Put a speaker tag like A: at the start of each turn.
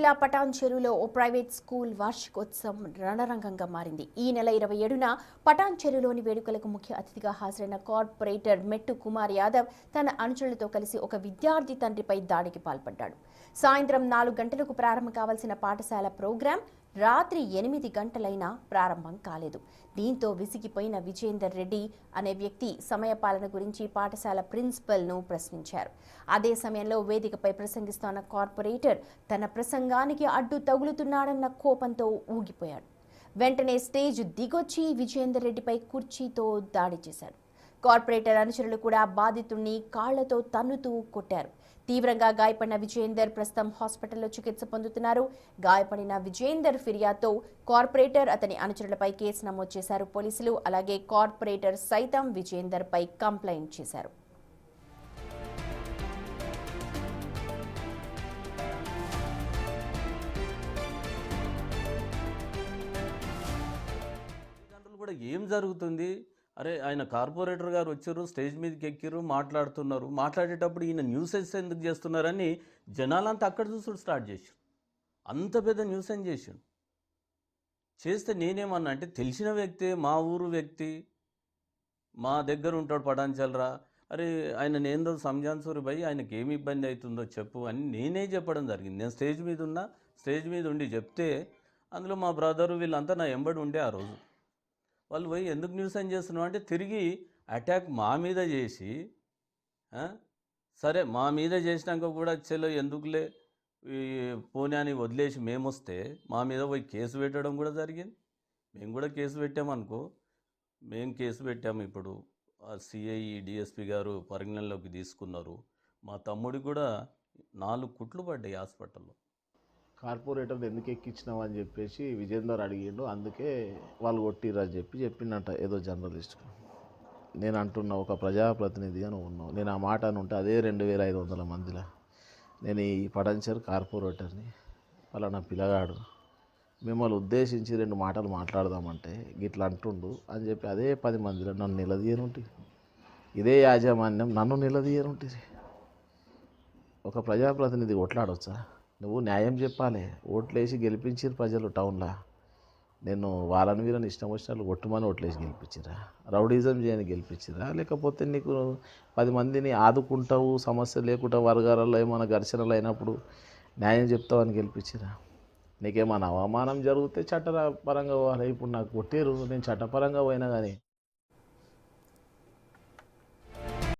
A: జిల్లా పటాన్ చెరువులో ఓ private school వార్షికోత్సవం రణరంగంగా మారింది. ఈ నెల 27న పటాన్ చెరువులోని వేడుకలకు ముఖ్య అతిథిగా హాజరైన కార్పొరేటర్ మెట్టు కుమార్ యాదవ్ తన అనుచరులతో కలిసి ఒక విద్యార్థి తండ్రిపై దాడికి పాల్పడ్డాడు. సాయంత్రం 4 గంటలకు ప్రారంభం కావాల్సిన పాఠశాల ప్రోగ్రాం రాత్రి 8 గంటలైనా ప్రారంభం కాలేదు. దీంతో విసిగిపోయిన విజేందర్ రెడ్డి అనే వ్యక్తి సమయపాలన గురించి పాఠశాల ప్రిన్సిపల్ను ప్రశ్నించారు. అదే సమయంలో వేదికపై ప్రసంగిస్తున్న కార్పొరేటర్ తన ప్రసంగానికి అడ్డు తగులుతున్నాడన్న కోపంతో ఊగిపోయాడు. వెంటనే స్టేజ్ దిగొచ్చి విజేందర్ రెడ్డిపై కుర్చీతో దాడి చేశాడు. కార్పొరేటర్ అనుచరులు కూడా బాధితుణ్ణి కాళ్లతో తన్నుతూ కొట్టారు. తీవ్రంగా గాయపడిన విజేందర్ ప్రస్తుతం హాస్పిటల్లో చికిత్స పొందుతున్నారు. గాయపడిన విజేందర్ ఫిర్యాదుతో కార్పొరేటర్ అతని అనుచరులపై కేసు నమోదు చేశారు పోలీసులు. అలాగే కార్పొరేటర్ సైతం విజేందర్ పై కంప్లైంట్ చేశారు.
B: కూడా ఏం జరుగుతుంది? అరే ఆయన కార్పొరేటర్ గారు వచ్చారు, స్టేజ్ మీదకి ఎక్కిరు, మాట్లాడుతున్నారు. మాట్లాడేటప్పుడు ఈయన న్యూసెన్స్ ఎందుకు చేస్తున్నారని జనాలంతా అక్కడ చూసుడు స్టార్ట్ చేశారు. అంత పెద్ద న్యూసెన్స్ చేశాడు. చేస్తే నేనేమన్నా అంటే తెలిసిన వ్యక్తే, మా ఊరు వ్యక్తి, మా దగ్గర ఉంటాడు పటాన్చల్రా, అరే ఆయన నేను రోజు సంజాన్సూరి భయ్ ఆయనకి ఏమి ఇబ్బంది అవుతుందో చెప్పు అని నేనే చెప్పడం జరిగింది. నేను స్టేజ్ మీద ఉన్నా, స్టేజ్ మీద ఉండి చెప్తే అందులో మా బ్రదరు వీళ్ళంతా నా ఎంబడి ఉండే ఆ రోజు. వాళ్ళు పోయి ఎందుకు న్యూసెన్స్ చేస్తున్నావు అంటే తిరిగి అటాక్ మా మీద చేసి, సరే మా మీద చేసినాక కూడా చెల్లో ఎందుకులే ఈ పోనీ వదిలేసి మేము వస్తే మా మీద పోయి కేసు పెట్టడం కూడా జరిగింది. మేము కూడా కేసు పెట్టామనుకో, మేము కేసు పెట్టాము. ఇప్పుడు సిఐ డిఎస్పి గారు పరిగణనలోకి తీసుకున్నారు. మా తమ్ముడికి కూడా 4 కుట్లు పడ్డాయి హాస్పిటల్లో.
C: కార్పొరేటర్ ఎందుకు ఎక్కించినావు అని చెప్పేసి విజేందర్ అడిగిండు. అందుకే వాళ్ళు కొట్టిర్రు అని చెప్పిండంట ఏదో జర్నలిస్ట్కు. నేను అంటున్నా, ఒక ప్రజాప్రతినిధిగా నువ్వు ఉన్నావు. నేను ఆ మాట అని ఉంటే అదే 2500 మందిలో నేను ఈ పటాన్చెరు కార్పొరేటర్ని, పలానా పిల్లగాడు మిమ్మల్ని ఉద్దేశించి 2 మాటలు మాట్లాడదామంటే గిట్లా అంటుండు అని చెప్పి అదే 10 మందిలో నన్ను నిలదీయనుంటి, ఇదే యాజమాన్యం నన్ను నిలదీయనుంటి. ఒక ప్రజాప్రతినిధి కొట్లాడవచ్చా? నువ్వు న్యాయం చెప్పాలి. ఓట్లేసి గెలిపించారు ప్రజలు టౌన్లో. నేను వాళ్ళని వీళ్ళని ఇష్టం వచ్చినట్లు కొట్టుమని ఓట్లేసి గెలిపించిరా? రౌడీజం చేయని గెలిపించిరా? లేకపోతే నీకు 10 మందిని ఆదుకుంటావు, సమస్య లేకుండా వర్గాలలో ఏమైనా ఘర్షణలు అయినప్పుడు న్యాయం చెప్తావని గెలిపించిరా? నీకేమైనా అవమానం జరిగితే చట్టపరంగా పోవాలి. ఇప్పుడు నాకు కొట్టారు, నేను చట్టపరంగా పోయినా కానీ